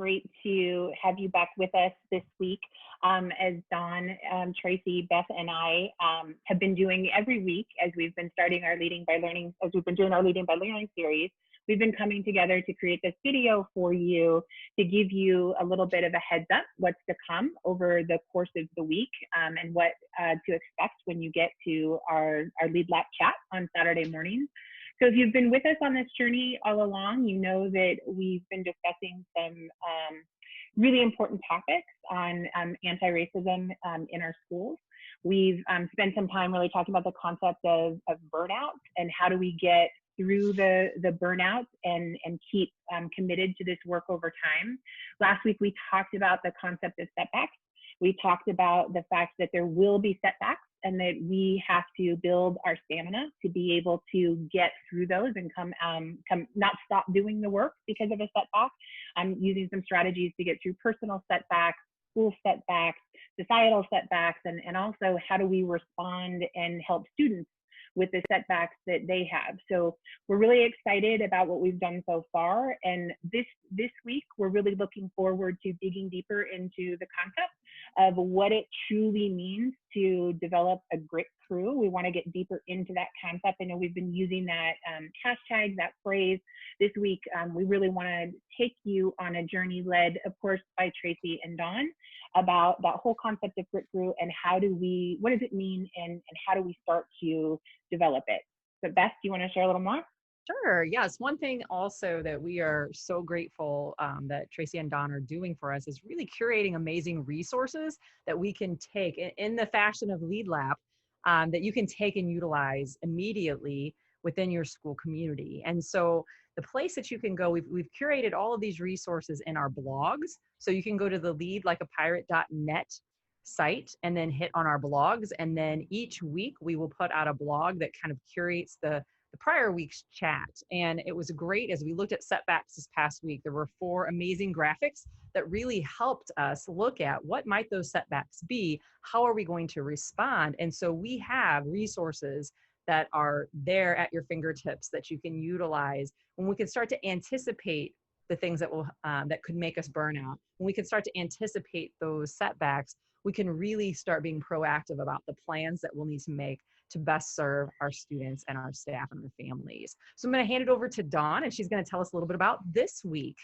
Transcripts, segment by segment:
great to have you back with us this week. As Dawn, Tracy, Beth, and I have been doing every week as we've been starting our Leading by Learning, as we've been doing our Leading by Learning series. We've been coming together to create this video for you to give you a little bit of a heads up what's to come over the course of the week, and what to expect when you get to our LeadLAP chat on Saturday mornings. So if you've been with us on this journey all along, you know that we've been discussing some really important topics on anti-racism in our schools. We've spent some time really talking about the concept of burnout and how do we get through the burnout and keep committed to this work over time. Last week, we talked about the concept of setbacks. We talked about the fact that there will be setbacks and that we have to build our stamina to be able to get through those and not stop doing the work because of a setback. I'm using some strategies to get through personal setbacks, school setbacks, societal setbacks, and also how do we respond and help students with the setbacks that they have. So we're really excited about what we've done so far. And this week, we're really looking forward to digging deeper into the concept of what it truly means to develop a grit crew. We want to get deeper into that concept. I know we've been using that hashtag, that phrase. This week, we really want to take you on a journey led, of course, by Tracy and Dawn about that whole concept of grit crew and what does it mean and how do we start to develop it. So Beth, do you want to share a little more? Sure. Yes. One thing also that we are so grateful that Tracy and Don are doing for us is really curating amazing resources that we can take in the fashion of LeadLAP that you can take and utilize immediately within your school community. And so the place that you can go, we've curated all of these resources in our blogs. So you can go to the leadlikeapirate.net site and then hit on our blogs. And then each week we will put out a blog that kind of curates the prior week's chat. And it was great as we looked at setbacks this past week. There were 4 amazing graphics that really helped us look at what might those setbacks be, how are we going to respond? And so we have resources that are there at your fingertips that you can utilize when we can start to anticipate the things that will that could make us burn out. When we can start to anticipate those setbacks, we can really start being proactive about the plans that we'll need to make to best serve our students and our staff and our families. So I'm going to hand it over to Dawn, and she's going to tell us a little bit about this week.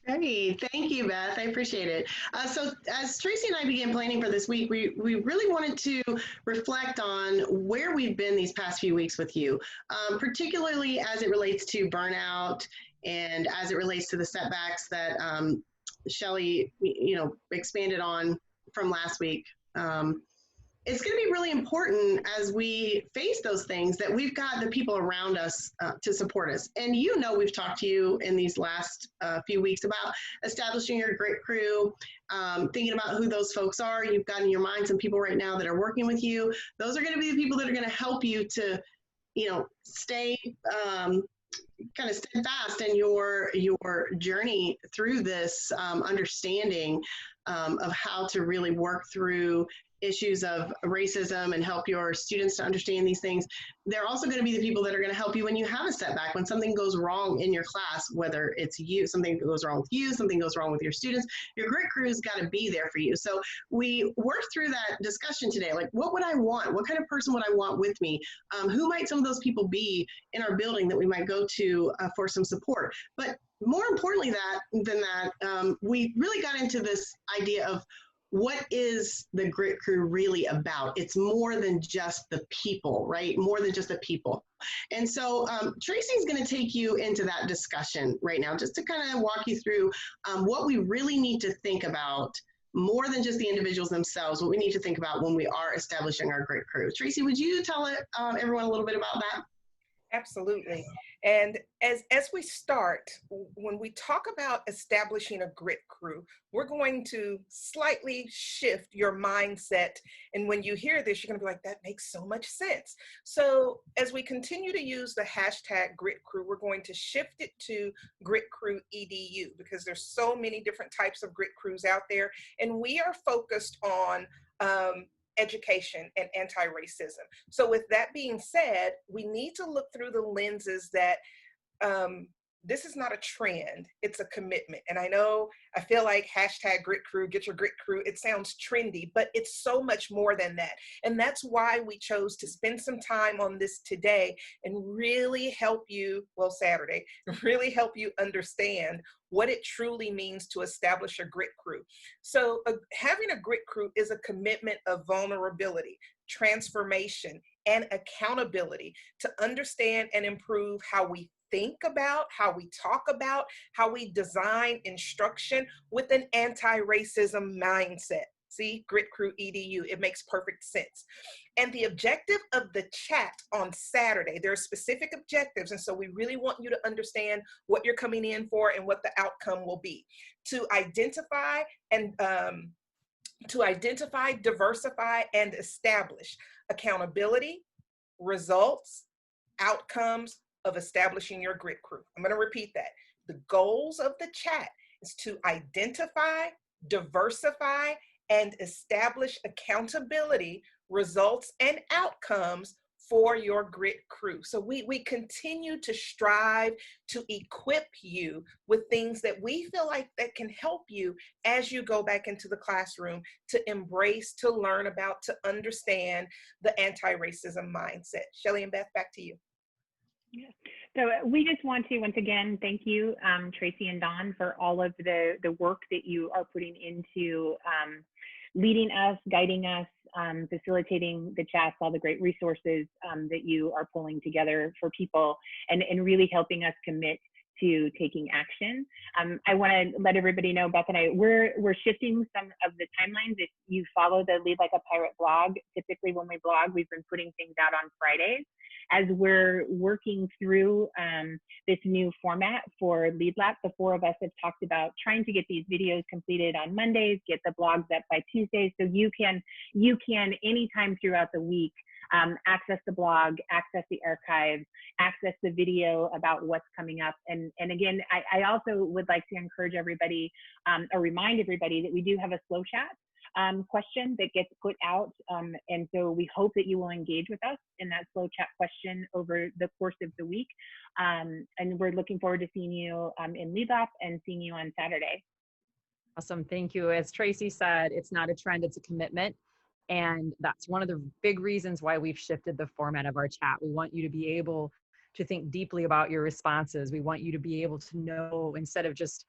Great. Thank you, Beth. I appreciate it. So as Tracy and I began planning for this week, we really wanted to reflect on where we've been these past few weeks with you, particularly as it relates to burnout and as it relates to the setbacks that Shelley, expanded on from last week. It's going to be really important as we face those things that we've got the people around us to support us. And we've talked to you in these last few weeks about establishing your grit crew, thinking about who those folks are. You've got in your mind some people right now that are working with you. Those are going to be the people that are going to help you to, stay kind of steadfast in your journey through this understanding of how to really work through issues of racism and help your students to understand these things. They're also going to be the people that are going to help you when you have a setback, when something goes wrong in your class, whether it's something goes wrong with you, something goes wrong with your students. Your grit crew's got to be there for you. So we worked through that discussion today. Like, what would I want? What kind of person would I want with me? Who might some of those people be in our building that we might go to for some support? But more importantly than that, we really got into this idea of what is the grit crew really about? It's more than just the people, right? More than just the people. And so Tracy's going to take you into that discussion right now, just to kind of walk you through what we really need to think about more than just the individuals themselves, what we need to think about when we are establishing our grit crew. Tracy, would you tell everyone a little bit about that? Absolutely. And as we start, when we talk about establishing a grit crew, we're going to slightly shift your mindset. And when you hear this, you're going to be like, that makes so much sense. So as we continue to use the hashtag grit crew, we're going to shift it to grit crew EDU because there's so many different types of grit crews out there. And we are focused on education and anti-racism. So with that being said, we need to look through the lenses that this is not a trend, it's a commitment. And I know, I feel like hashtag grit crew, get your grit crew, it sounds trendy, but it's so much more than that. And that's why we chose to spend some time on this today and really help you, well, Saturday, really help you understand what it truly means to establish a grit crew. So having a grit crew is a commitment of vulnerability, transformation, and accountability to understand and improve how we think about, how we talk about, how we design instruction with an anti-racism mindset. See, Grit Crew EDU, it makes perfect sense. And the objective of the chat on Saturday, there are specific objectives. And so we really want you to understand what you're coming in for and what the outcome will be. To identify, diversify, and establish accountability, results, outcomes of establishing your grit crew. I'm going to repeat that. The goals of the chat is to identify, diversify, and establish accountability, results, and outcomes for your grit crew. So we continue to strive to equip you with things that we feel like that can help you as you go back into the classroom to embrace, to learn about, to understand the anti-racism mindset. Shelley and Beth, back to you. Yeah. So we just want to, once again, thank you, Tracy and Dawn, for all of the work that you are putting into leading us, guiding us, facilitating the chats, all the great resources that you are pulling together for people, and really helping us commit to taking action. I want to let everybody know, Beth and I, we're shifting some of the timelines. If you follow the Lead Like a Pirate blog, typically when we blog, we've been putting things out on Fridays. As we're working through this new format for LeadLAP, the four of us have talked about trying to get these videos completed on Mondays, get the blogs up by Tuesdays, so you can anytime throughout the week access the blog, access the archives, access the video about what's coming up. And again, I also would like to encourage everybody or remind everybody that we do have a slow chat question that gets put out. And so we hope that you will engage with us in that slow chat question over the course of the week. And we're looking forward to seeing you in LeadLAP and seeing you on Saturday. Awesome, thank you. As Tracy said, it's not a trend, it's a commitment. And that's one of the big reasons why we've shifted the format of our chat. We want you to be able to think deeply about your responses. We want you to be able to know, instead of just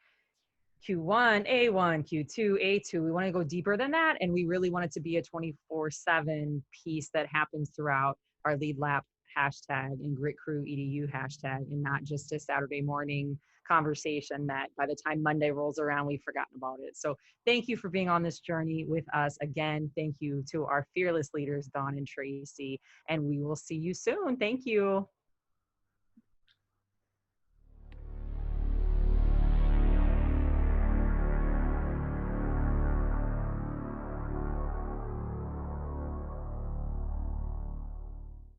Q1, A1, Q2, A2, we want to go deeper than that. And we really want it to be a 24/7 piece that happens throughout our LeadLAP hashtag and Grit Crew EDU hashtag, and not just a Saturday morning conversation that by the time Monday rolls around, we've forgotten about it. So thank you for being on this journey with us. Again, thank you to our fearless leaders, Dawn and Tracy, and we will see you soon. Thank you.